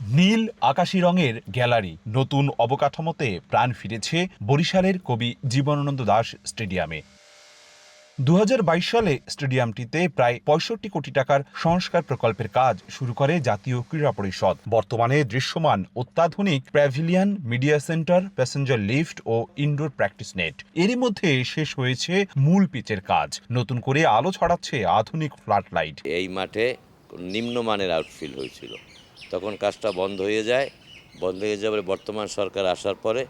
নীল আকাশী রঙের গ্যালারি, নতুন অবকাঠামোতে প্রাণ ফিরেছে বরিশালের কবি জীবনানন্দ দাশ স্টেডিয়ামে। 2022 সালে স্টেডিয়ামটিতে প্রায় 65 কোটি টাকার সংস্কার প্রকল্পের কাজ শুরু করে জাতীয় ক্রীড়া পরিষদ। বর্তমানে দৃশ্যমান অত্যাধুনিক pavilion, media centre, passenger lift ও ইনডোর প্র্যাকটিস নেট। এরই মধ্যে শেষ হয়েছে মূল পিচের কাজ, নতুন করে আলো ছড়াচ্ছে আধুনিক ফ্লাড লাইট। এই মাঠে নিম্নমানের আউটফিল্ড হয়েছিল, তখন কাজটা বন্ধ হয়ে যায়। বর্তমান সরকার আসার পরে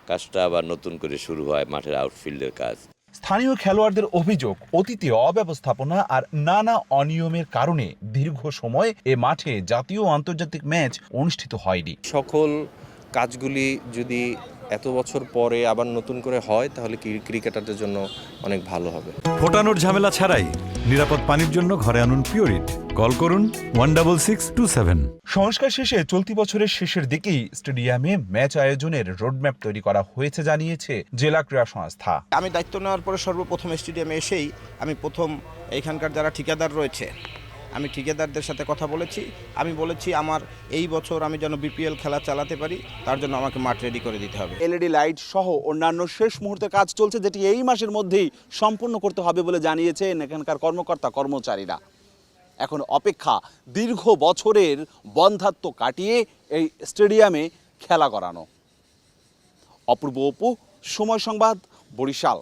কাজটা আবার নতুন করে শুরু হয়, মাঠের আউটফিল্ডের কাজ। স্থানীয় খেলোয়াড়দের অভিযোগ, অতীতে অব্যবস্থাপনা আর নানা অনিয়মের কারণে দীর্ঘ সময় এ মাঠে জাতীয় ও আন্তর্জাতিক ম্যাচ অনুষ্ঠিত হয়নি। সকল কাজগুলি যদি এত বছর পরে আবার নতুন করে হয় তাহলে ক্রিকেটারদের জন্য অনেক ভালো হবে। ফোটানোর ঝামেলা ছাড়াই নিরাপদ পানির জন্য ঘরে আনুন পিওরিট। কল করুন 16627। সংস্কার শেষে চলতি বছরের শেষের দিকেই স্টেডিয়ামে ম্যাচ আয়োজনের রোডম্যাপ তৈরি করা হয়েছে জানিয়েছে জেলা ক্রীড়া সংস্থা। আমি দায়িত্ব নেওয়ার পরে সর্বপ্রথম স্টেডিয়ামে এসেই আমি প্রথম এখানকার যারা ঠিকাদার রয়েছে, আমি ঠিকাদারদের সাথে কথা বলেছি। আমি বলেছি আমার এই বছর আমি যেন বিপিএল খেলা চালাতে পারি, তার জন্য আমাকে মাঠ রেডি করে দিতে হবে। এলইডি লাইট সহ অন্যান্য শেষ মুহূর্তে কাজ চলছে, যেটি এই মাসের মধ্যেই সম্পূর্ণ করতে হবে বলে জানিয়েছেন এখানকার কর্মকর্তা কর্মচারীরা। এখন অপেক্ষা দীর্ঘ বছরের বন্ধ্যাত্ব কাটিয়ে এই স্টেডিয়ামে খেলা করানো। অপূর্ব অপু, সময় সংবাদ, বরিশাল।